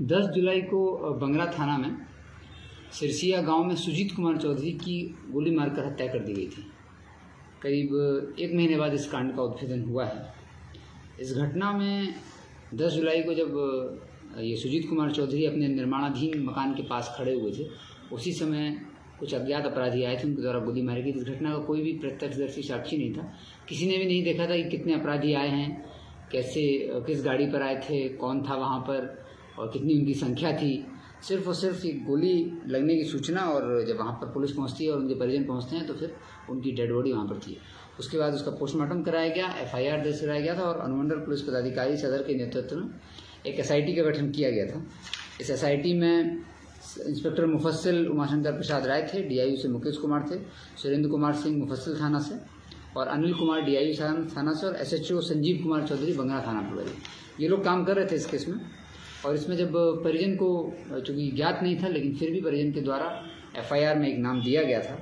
10 जुलाई को बंगरा थाना में सिरसिया गांव में सुजीत कुमार चौधरी की गोली मारकर हत्या कर दी गई थी। करीब 1 महीने बाद इस कांड का उद्भेदन हुआ है। इस घटना में 10 जुलाई को जब ये सुजीत कुमार चौधरी अपने निर्माणाधीन मकान के पास खड़े हुए थे, उसी समय कुछ अज्ञात अपराधी आए थे, उनके द्वारा गोली मारी गई। इस घटना का कोई भी प्रत्यक्षदर्शी साक्षी नहीं था। किसी ने भी नहीं देखा था कि कितने अपराधी आए हैं, कैसे, किस गाड़ी पर आए थे, कौन था वहाँ पर और कितनी उनकी संख्या थी। सिर्फ और सिर्फ एक गोली लगने की सूचना, और जब वहाँ पर पुलिस पहुँचती है और उनके परिजन पहुँचते हैं तो फिर उनकी डेड बॉडी वहाँ पर थी। उसके बाद उसका पोस्टमार्टम कराया गया, FIR दर्ज कराया गया था और अनुमंडल पुलिस पदाधिकारी सदर के नेतृत्व में एक SIT का गठन किया गया था। इस SIT में इंस्पेक्टर मुफस्सिल उमाशंकर प्रसाद राय थे, DIU से मुकेश कुमार थे, सुरेंद्र कुमार सिंह मुफस्सिल थाना से, और अनिल कुमार DIU थाना से, और SHO संजीव कुमार चौधरी बंगरा थाना प्रभारी। ये लोग काम कर रहे थे इस केस में। और इसमें जब परिजन को चूँकि ज्ञात नहीं था, लेकिन फिर भी परिजन के द्वारा FIR में एक नाम दिया गया था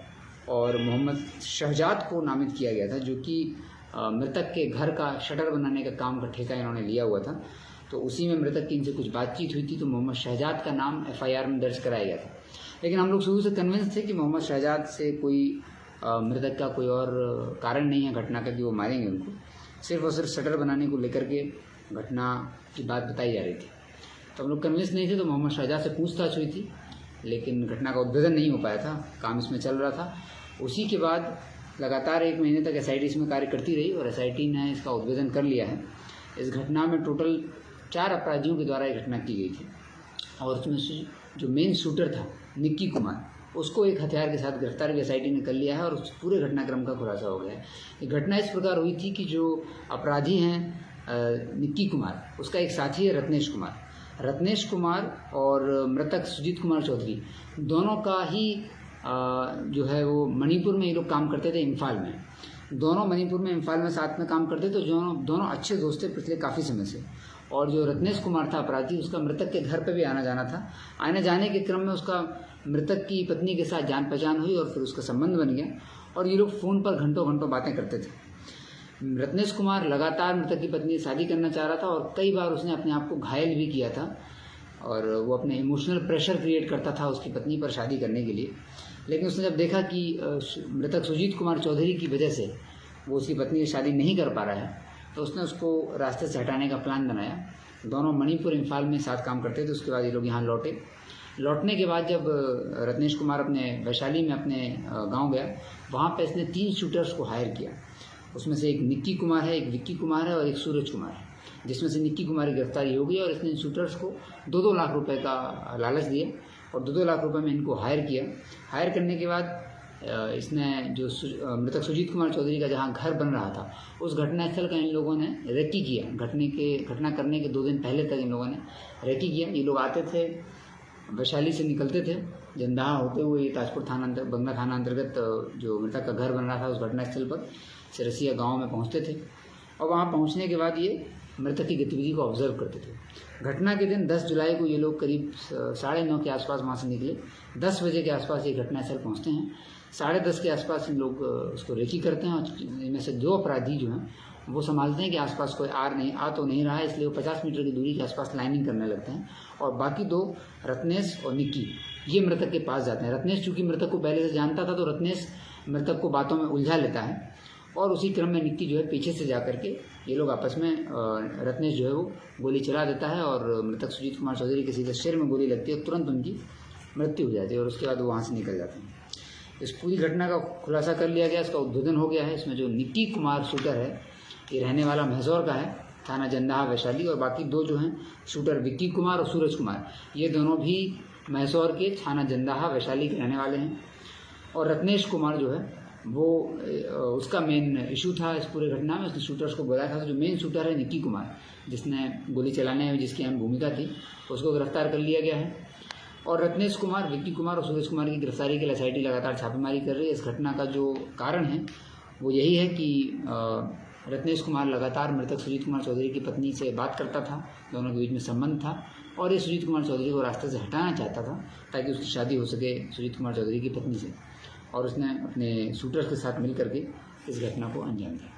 और मोहम्मद शहजाद को नामित किया गया था, जो कि मृतक के घर का शटर बनाने का काम का ठेका इन्होंने लिया हुआ था। तो उसी में मृतक की इनसे कुछ बातचीत हुई थी, तो मोहम्मद शहजाद का नाम FIR में दर्ज कराया गया था। लेकिन हम लोग शुरू से कन्विंस थे कि मोहम्मद शहजाद से कोई मृतक का कोई और कारण नहीं है घटना का कि वो मारेंगे उनको। सिर्फ और सिर्फ शटर बनाने को लेकर के घटना की बात बताई जा रही थी। तो हम लोग कन्विंस नहीं थे, तो मोहम्मद शहजाद से पूछताछ हुई थी, लेकिन घटना का उद्भेदन नहीं हो पाया था। काम इसमें चल रहा था। उसी के बाद लगातार 1 महीने तक SIT इसमें कार्य करती रही और SIT ने इसका उद्भेदन कर लिया है। इस घटना में टोटल 4 अपराधियों के द्वारा ये घटना की गई थी, और उसमें से जो मेन शूटर था निक्की कुमार, उसको एक हथियार के साथ गिरफ्तार भी SIT ने कर लिया है और उस पूरे घटनाक्रम का खुलासा हो गया है। ये घटना इस प्रकार हुई थी कि जो अपराधी हैं निक्की कुमार, उसका एक साथी है रत्नेश कुमार और मृतक सुजीत कुमार चौधरी, दोनों का ही जो है वो मणिपुर में ये लोग काम करते थे, इम्फाल में। दोनों मणिपुर में इम्फाल में साथ में काम करते थे, तो दोनों अच्छे दोस्त थे पिछले काफ़ी समय से। और जो रत्नेश कुमार था अपराधी, उसका मृतक के घर पे भी आना जाना था। आने जाने के क्रम में उसका मृतक की पत्नी के साथ जान पहचान हुई और फिर उसका संबंध बन गया और ये लोग फ़ोन पर घंटों घंटों बातें करते थे। रत्नेश कुमार लगातार मृतक की पत्नी से शादी करना चाह रहा था और कई बार उसने अपने आप को घायल भी किया था, और वो अपने इमोशनल प्रेशर क्रिएट करता था उसकी पत्नी पर शादी करने के लिए। लेकिन उसने जब देखा कि मृतक सुजीत कुमार चौधरी की वजह से वो उसकी पत्नी से शादी नहीं कर पा रहा है, तो उसने उसको रास्ते से हटाने का प्लान बनाया। दोनों मणिपुर इम्फाल में साथ काम करते थे। उसके बाद ये लोग यहाँ लौटे। लौटने के बाद जब रत्नेश कुमार अपने वैशाली में अपने गांव गया, वहाँ पे इसने 3 शूटर्स को हायर किया। उसमें से एक निक्की कुमार है, एक विक्की कुमार है और एक सूरज कुमार है, जिसमें से निक्की कुमार की गिरफ्तारी हो गई और इसने इन शूटर्स को 2-2 लाख रुपए का लालच दिया और 2-2 लाख रुपए में इनको हायर किया। हायर करने के बाद इसने जो मृतक सुजीत कुमार चौधरी का जहाँ घर बन रहा था, उस घटनास्थल का इन लोगों ने रेकी किया। घटना करने के 2 दिन पहले तक इन लोगों ने रेकी किया। ये लोग आते थे, वैशाली से निकलते थे, जंदाहा होते हुए ताजपुर थाना बंगला थाना अंतर्गत जो मृतक का घर बन रहा था उस घटनास्थल पर सिरसिया गांव में पहुंचते थे, और वहां पहुंचने के बाद ये मृतक की गतिविधि को ऑब्जर्व करते थे। घटना के दिन 10 जुलाई को ये लोग करीब 9:30 के आसपास वहाँ से निकले। 10 बजे के आसपास ये घटनास्थल पहुँचते हैं। 10:30 के आसपास इन लोग उसको रेकी करते हैं और इनमें से 2 अपराधी जो हैं वो संभालते हैं कि आसपास कोई आ तो नहीं रहा है, इसलिए वो 50 मीटर की दूरी के आसपास लाइनिंग करने लगते हैं। और बाकी 2 रत्नेश और निक्की ये मृतक के पास जाते हैं। रत्नेश चूँकि मृतक को पहले से जानता था, तो रत्नेश मृतक को बातों में उलझा लेता है, और उसी क्रम में निक्की जो है पीछे से जा करके ये लोग आपस में रत्नेश जो है वो गोली चला देता है और मृतक सुजीत कुमार चौधरी के सीधे सिर में गोली लगती है, तुरंत उनकी मृत्यु हो जाती है और उसके बाद वो वहाँ से निकल जाते हैं। इस पूरी घटना का खुलासा कर लिया गया, इसका उद्भेदन हो गया है। इसमें जो निक्की कुमार शूटर है, ये रहने वाला महजौर का है, थाना जंदाहा वैशाली, और बाकी 2 जो हैं शूटर विक्की कुमार और सूरज कुमार, ये दोनों भी महजौर के थाना जंदाहा वैशाली के रहने वाले हैं। और रत्नेश कुमार जो है वो उसका मेन इशू था इस पूरे घटना में। उसने शूटर्स को बुलाया था। तो जो मेन शूटर है निक्की कुमार, जिसने गोली चलाने में जिसकी अहम भूमिका थी, उसको गिरफ्तार कर लिया गया है। और रत्नेश कुमार, विक्की कुमार और सूरज कुमार की गिरफ्तारी के लिए SIT लगातार छापेमारी कर रही है। इस घटना का जो कारण है वो यही है कि रत्नेश कुमार लगातार मृतक सुजीत कुमार चौधरी की पत्नी से बात करता था, दोनों के बीच में संबंध था, और ये सुजीत कुमार चौधरी को रास्ते से हटाना चाहता था ताकि उसकी शादी हो सके सुजीत कुमार चौधरी की पत्नी से, और उसने अपने शूटर्स के साथ मिल करके इस घटना को अंजाम दिया।